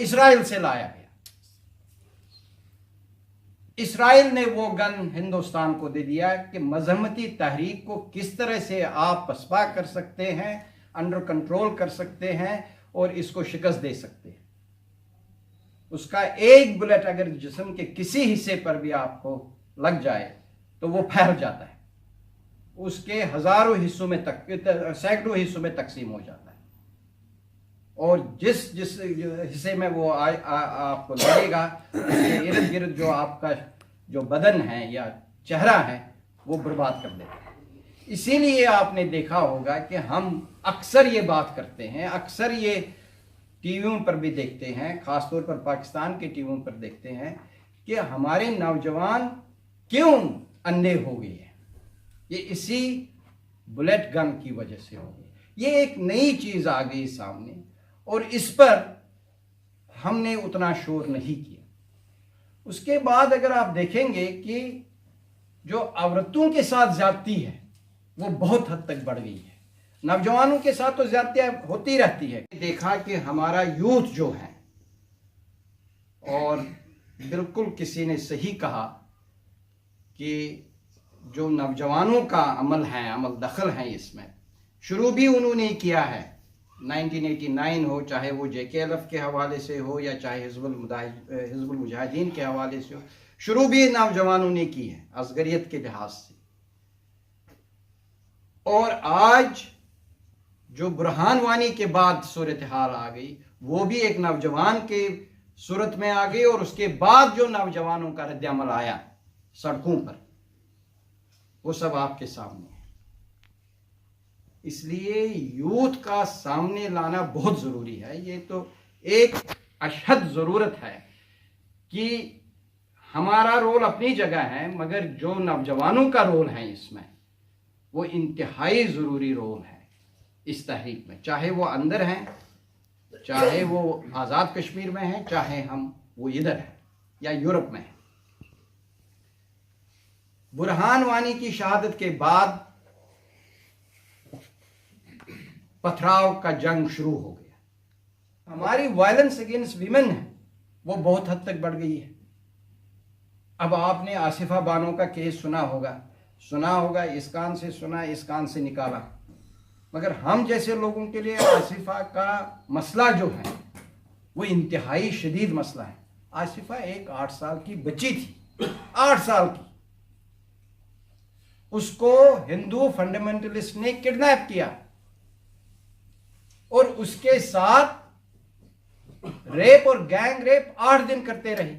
Israel से लाया गया। इजराइल ने वो गन हिंदुस्तान को दे दिया कि मजहमती तहरीक को किस तरह से आप पसपा कर सकते हैं, अंडर कंट्रोल कर सकते हैं और इसको शिकस्त दे सकते हैं। उसका एक बुलेट अगर जिस्म के किसी हिस्से पर भी आपको लग जाए तो वो फैल जाता है, उसके हजारों हिस्सों में सैकड़ों हिस्सों में तकसीम हो जाता है और जिस हिस्से में वो आपको लगेगा उसके इर्द गिर्द जो आपका जो बदन है या चेहरा है वो बर्बाद कर देता है। इसीलिए आपने देखा होगा कि हम अक्सर ये बात करते हैं, अक्सर ये टीवियों पर भी देखते हैं, खासतौर पर पाकिस्तान के टीवियों पर देखते हैं कि हमारे नौजवान क्यों अंधे हो गए हैं। ये इसी बुलेट गन की वजह से हो गई। ये एक नई चीज़ आ गई सामने और इस पर हमने उतना शोर नहीं किया। उसके बाद अगर आप देखेंगे कि जो औरतों के साथ ज्यादती है वो बहुत हद तक बढ़ गई है। नौजवानों के साथ तो ज्यादतियां होती रहती है। देखा कि हमारा यूथ जो है, और बिल्कुल किसी ने सही कहा कि जो नौजवानों का अमल है, अमल दखल है, इसमें शुरू भी उन्होंने किया है। 1989 हो, चाहे वो JKLF के हवाले से हो या चाहे हिज़्बुल मुजाहिदीन के हवाले से हो, शुरू भी नौजवानों ने की है असगरियत के लिहाज से। और आज जो बुरहान वानी के बाद सूरत हाल आ गई वो भी एक नौजवान के सूरत में आ गई और उसके बाद जो नौजवानों का रद्द-ए-अमल आया सड़कों पर वो सब आपके सामने है। इसलिए यूथ का सामने लाना बहुत ज़रूरी है। ये तो एक अशद ज़रूरत है कि हमारा रोल अपनी जगह है, मगर जो नौजवानों का रोल है इसमें वो इंतहाई ज़रूरी रोल है इस तहरीक में। चाहे वो अंदर हैं, चाहे वो आज़ाद कश्मीर में हैं, चाहे हम वो इधर हैं या यूरोप में हैं। बुरहान वानी की शहादत के बाद पथराव का जंग शुरू हो गया। हमारी वायलेंस अगेंस्ट वीमेन है वो बहुत हद तक बढ़ गई है। अब आपने आसिफा बानो का केस सुना होगा, इस कान से सुना, इस कान से निकाला, मगर हम जैसे लोगों के लिए आसिफा का मसला जो है वो इंतहाई शदीद मसला है। आसिफा एक 8 साल की बच्ची थी, 8 साल की। उसको हिंदू फंडामेंटलिस्ट ने किडनैप किया और उसके साथ रेप और गैंग रेप 8 दिन करते रहे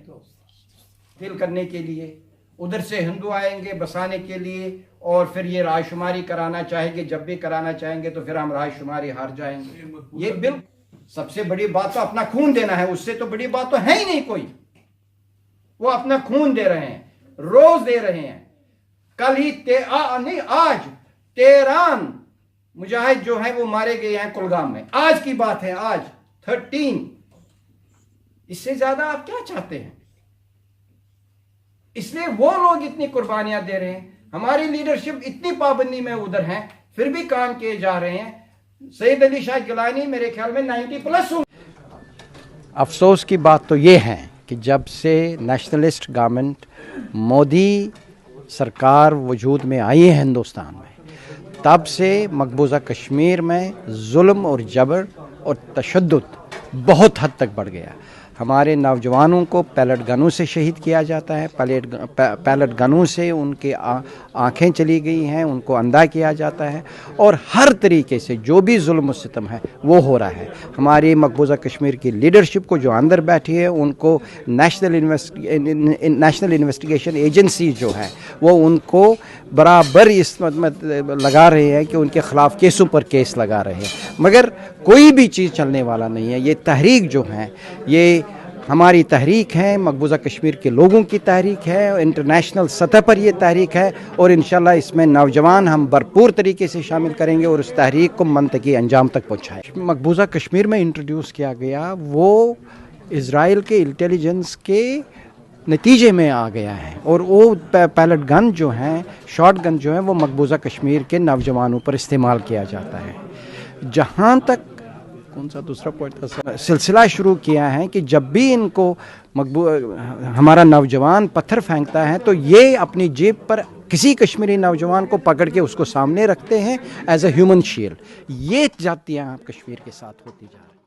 किल करने के लिए। उधर से हिंदू आएंगे बसाने के लिए और फिर ये रायशुमारी कराना चाहेंगे। जब भी कराना चाहेंगे तो फिर हम रायशुमारी हार जाएंगे। ये बिल सबसे बड़ी बात तो अपना खून देना है, उससे तो बड़ी बात तो है ही नहीं कोई। वो अपना खून दे रहे हैं, रोज दे रहे हैं। कल ही नहीं आज 13 मुजाहिद जो है वो मारे गए हैं कुलगाम में। आज की बात है, आज 13। इससे ज्यादा आप क्या चाहते हैं? इसलिए वो लोग इतनी कुर्बानियां दे रहे हैं, हमारी लीडरशिप इतनी पाबंदी में उधर है, फिर भी काम किए जा रहे हैं। सईद अली शाह गिलानी मेरे ख्याल में 90+ हो। अफसोस की बात तो ये है कि जब से नेशनलिस्ट गवर्नमेंट मोदी सरकार वजूद में आई है हिंदुस्तान में, तब से मकबूजा कश्मीर में जुल्म और जबर और तशद्दुद बहुत हद तक बढ़ गया। हमारे नौजवानों को पैलेट गनों से शहीद किया जाता है, पैलेट गनों से उनके आँखें चली गई हैं, उनको अंधा किया जाता है और हर तरीके से जो भी जुल्म सितम है वो हो रहा है। हमारी मकबूजा कश्मीर की लीडरशिप को जो अंदर बैठी है उनको नेशनल इन्वेस्टिगेशन एजेंसी जो है वो उनको बराबर इस लगा रहे हैं कि उनके ख़िलाफ़ केसों पर केस लगा रहे हैं, मगर कोई भी चीज़ चलने वाला नहीं है। ये तहरीक जो है ये हमारी तहरीक है, मकबूजा कश्मीर के लोगों की तहरीक है, इंटरनेशनल सतह पर ये तहरीक है और इंशाल्लाह इसमें नौजवान हम भरपूर तरीके से शामिल करेंगे और उस तहरीक को मंतकी अंजाम तक पहुँचाएँ। मकबूजा कश्मीर में इंट्रोड्यूस किया गया वो इज़राइल के इंटेलिजेंस के नतीजे में आ गया है और वो पैलेट गन जो हैं, शॉट गन जो है वो मकबूजा कश्मीर के नौजवानों पर इस्तेमाल किया जाता है। जहाँ तक कौन सा दूसरा पॉइंट था, सिलसिला शुरू किया है कि जब भी इनको हमारा नौजवान पत्थर फेंकता है तो ये अपनी जेब पर किसी कश्मीरी नौजवान को पकड़ के उसको सामने रखते हैं एज ए ह्यूमन शील्ड। ये जातियाँ कश्मीर के साथ होती जा रही हैं।